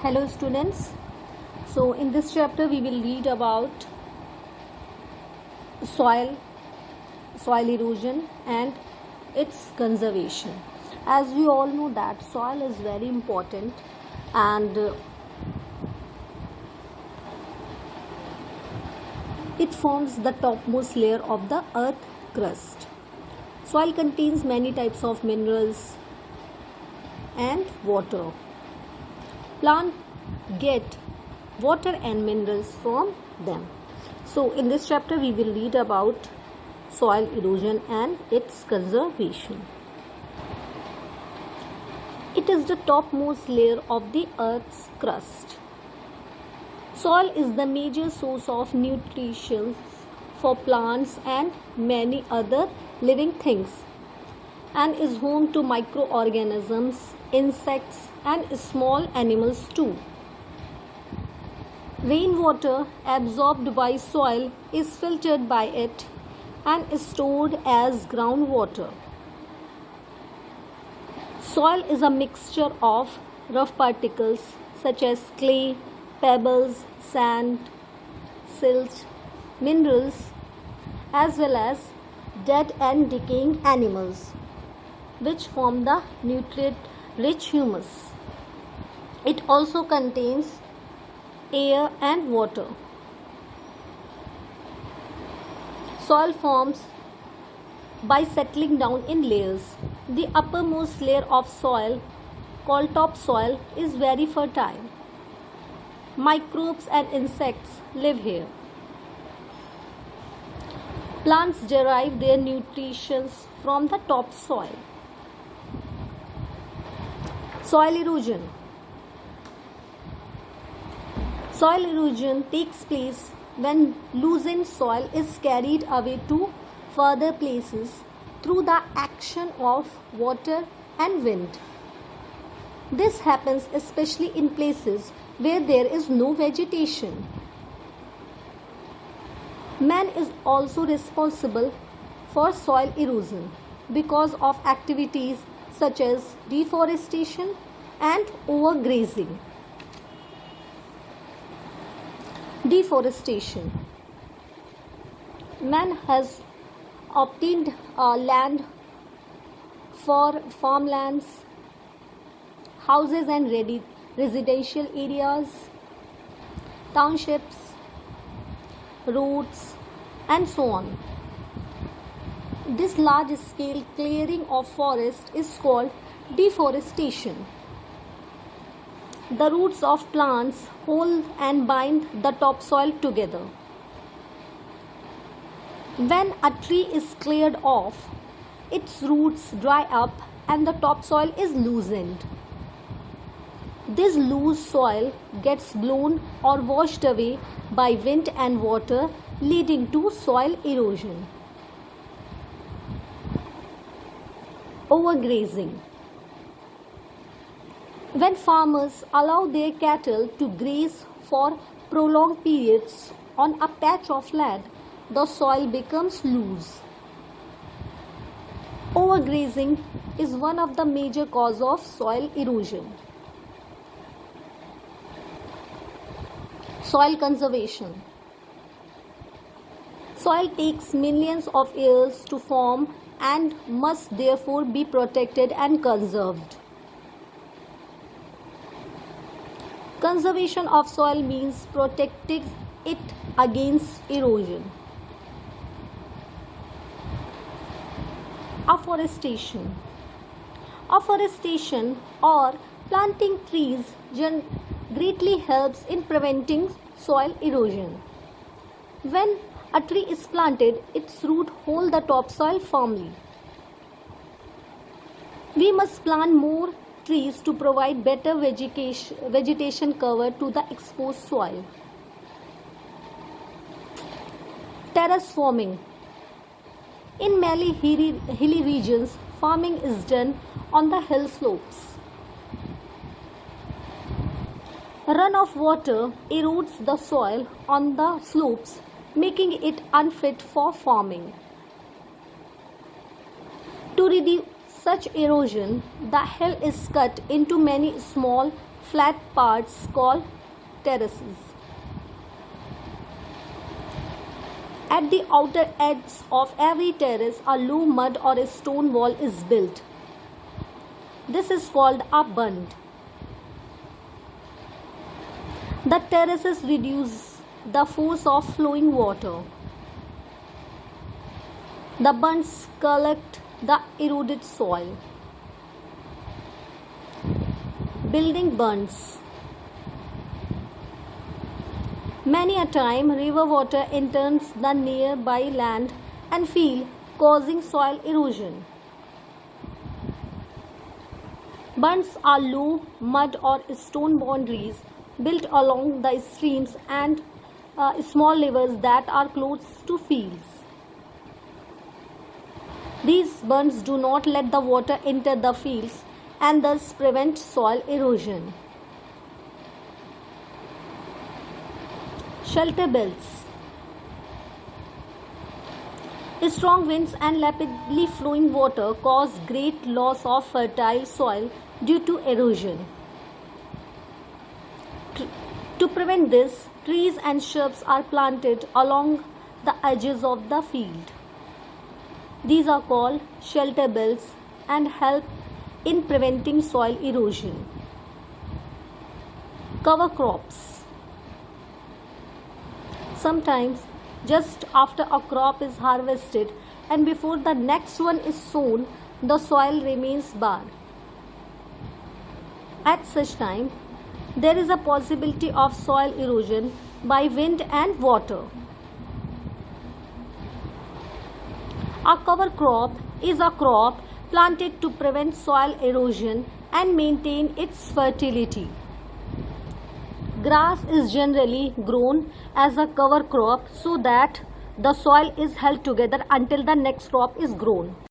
Hello students. So in this chapter we will read about soil, soil erosion and its conservation. As we all know that soil is very important and it forms the topmost layer of the earth crust. Soil contains many types of minerals and water. Plants get water and minerals from them. So in this chapter we will read about soil erosion and its conservation. It is the topmost layer of the earth's crust. Soil is the major source of nutrition for plants and many other living things and is home to microorganisms, insects and small animals too. Rainwater absorbed by soil is filtered by it and is stored as groundwater. Soil is a mixture of rough particles such as clay, pebbles, sand, silt, minerals, as well as dead and decaying animals, which form the nutrient-rich humus. It also contains air and water. Soil forms by settling down in layers. The uppermost layer of soil, called topsoil, is very fertile. Microbes and insects live here. Plants derive their nutrition from the topsoil. Soil erosion. Soil erosion takes place when loosened soil is carried away to further places through the action of water and wind. This happens especially in places where there is no vegetation. Man is also responsible for soil erosion because of activities such as deforestation and overgrazing. Deforestation. Man has obtained land for farmlands, houses and residential areas, townships, roads and so on. This large scale clearing of forest is called deforestation. The roots of plants hold and bind the topsoil together. When a tree is cleared off, its roots dry up and the topsoil is loosened. This loose soil gets blown or washed away by wind and water, leading to soil erosion. Overgrazing. When farmers allow their cattle to graze for prolonged periods on a patch of land, the soil becomes loose. Overgrazing is one of the major causes of soil erosion. Soil conservation. Soil takes millions of years to form and must therefore be protected and conserved. Conservation of soil means protecting it against erosion. Afforestation. Afforestation or planting trees greatly helps in preventing soil erosion. When a tree is planted, its root hold the topsoil firmly. We must plant more trees to provide better vegetation cover to the exposed soil. Terrace farming. In many hilly regions, farming is done on the hill slopes. Runoff water erodes the soil on the slopes, making it unfit for farming. To reduce such erosion, the hill is cut into many small flat parts called terraces. At the outer edge of every terrace, a low mud or a stone wall is built. This is called a bund. The terraces reduce the force of flowing water. The bunds collect the eroded soil. Building bunds. Many a time, river water enters the nearby land and field, causing soil erosion. Bunds are low mud or stone boundaries built along the streams and small rivers that are close to fields. These bunds do not let the water enter the fields and thus prevent soil erosion. Shelter belts. Strong winds and rapidly flowing water cause great loss of fertile soil due to erosion. To prevent this, trees and shrubs are planted along the edges of the field. These are called shelter belts and help in preventing soil erosion. Cover crops. Sometimes, just after a crop is harvested and before the next one is sown, the soil remains bare. At such time, there is a possibility of soil erosion by wind and water. A cover crop is a crop planted to prevent soil erosion and maintain its fertility. Grass is generally grown as a cover crop so that the soil is held together until the next crop is grown.